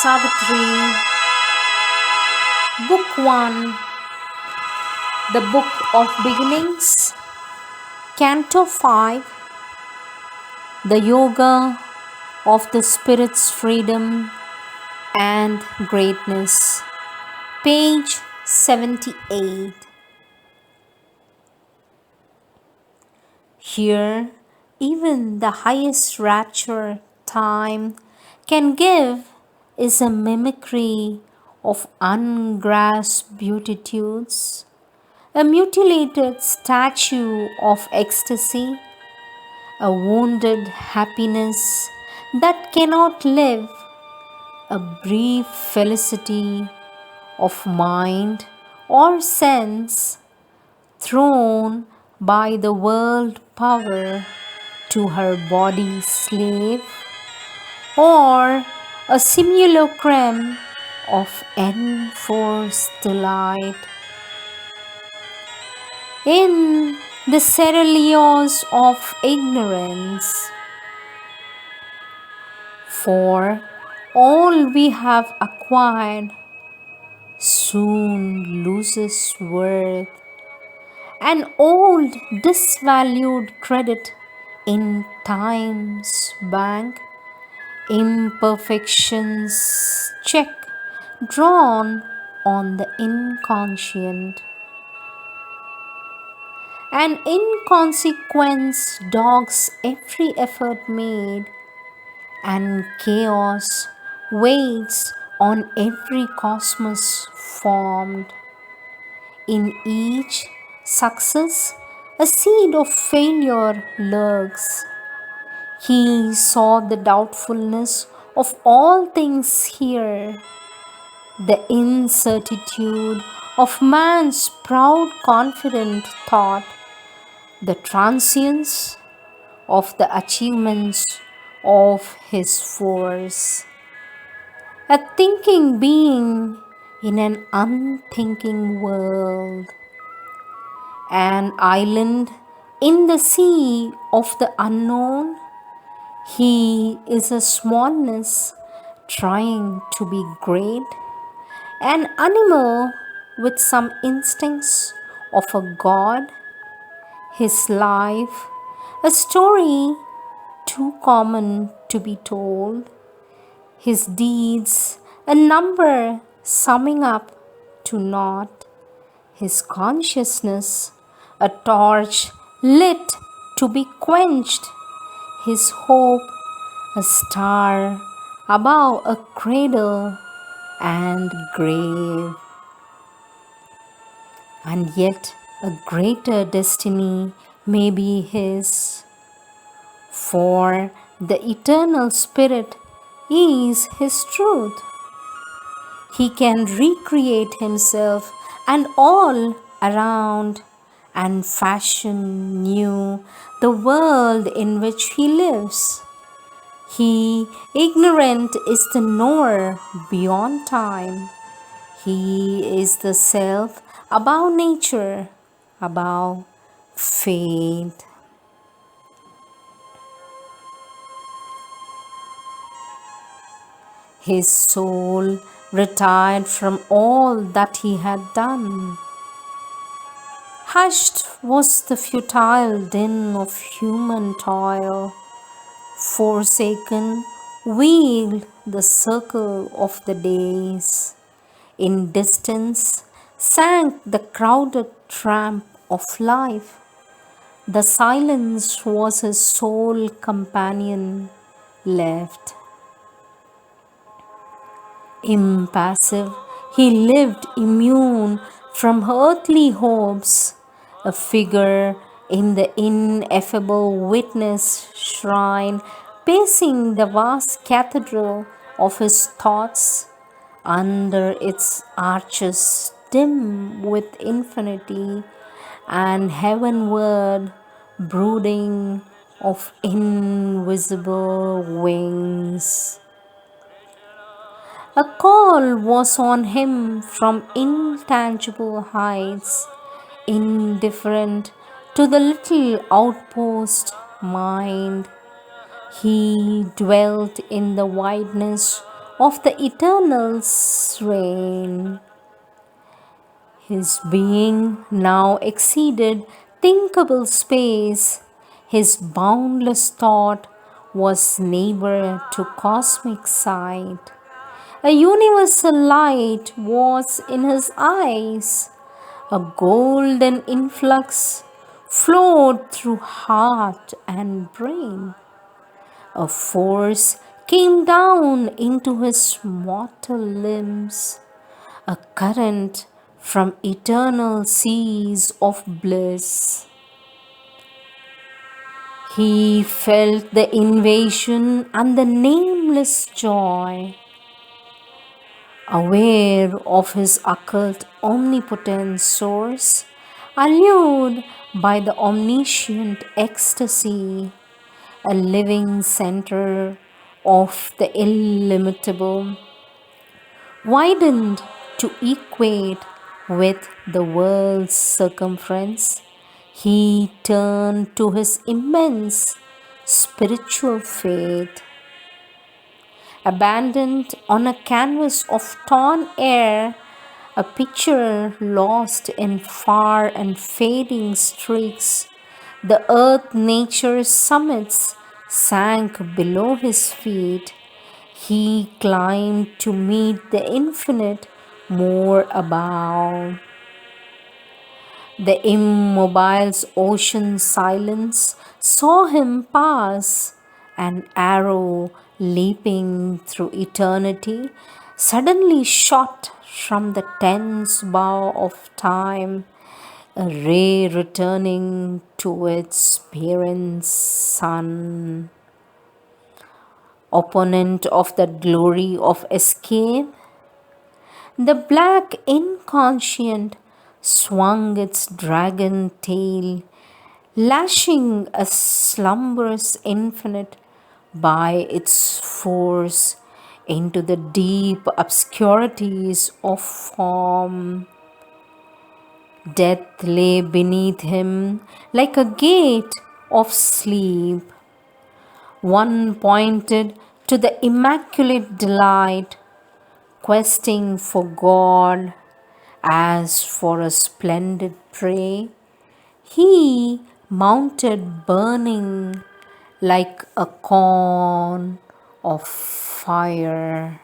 Savitri, Book 1, The Book of Beginnings, Canto 5, The Yoga of the Spirit's Freedom and Greatness, page 78. Here, even the highest rapture time can give is a mimicry of ungrasped beatitudes, a mutilated statue of ecstasy, a wounded happiness that cannot live, a brief felicity of mind or sense thrown by the world power to her body's slave, or a simulacrum of enforced delight. In the seraglios of ignorance, for all we have acquired soon loses worth, an old disvalued credit in time's bank, imperfections check drawn on the inconscient. And inconsequence dogs every effort made, and chaos waits on every cosmos formed. In each success, a seed of failure lurks. He saw the doubtfulness of all things here, the incertitude of man's proud confident thought, the transience of the achievements of his force. A thinking being in an unthinking world, an island in the sea of the unknown. He is a smallness trying to be great, an animal with some instincts of a god. His life, a story too common to be told. His deeds, a number summing up to naught. His consciousness, a torch lit to be quenched. His hope, a star above a cradle and grave. And yet a greater destiny may be his, for the eternal Spirit is his truth. He can recreate himself and all around and fashion new the world in which he lives. He, ignorant, is the knower beyond time. He is the self above nature, above fate. His soul retired from all that he had done. Hushed was the futile din of human toil. Forsaken wheeled the circle of the days. In distance sank the crowded tramp of life. The silence was his sole companion left. Impassive, he lived immune from earthly hopes, a figure in the ineffable witness shrine, pacing the vast cathedral of his thoughts, under its arches dim with infinity, and heavenward brooding of invisible wings. A call was on him from intangible heights, indifferent to the little outpost mind. He dwelt in the wideness of the Eternal's reign. His being now exceeded thinkable space. His boundless thought was neighbor to cosmic sight. A universal light was in his eyes. A golden influx flowed through heart and brain. A force came down into his mortal limbs, a current from eternal seas of bliss. He felt the invasion and the nameless joy, aware of his occult omnipotent source, allured by the omniscient ecstasy, a living center of the illimitable, widened to equate with the world's circumference, he turned to his immense spiritual faith. Abandoned on a canvas of torn air, a picture lost in far and fading streaks, the earth nature's summits sank below his feet. He climbed to meet the infinite more above. The immobile's ocean silence saw him pass, an arrow leaping through eternity, suddenly shot from the tense bow of time, a ray returning to its parent sun. Opponent of the glory of escape, the black inconscient swung its dragon tail, lashing a slumberous infinite by its force into the deep obscurities of form. Death lay beneath him like a gate of sleep. One pointed to the immaculate delight, questing for God as for a splendid prey. He mounted burning like a corn of fire.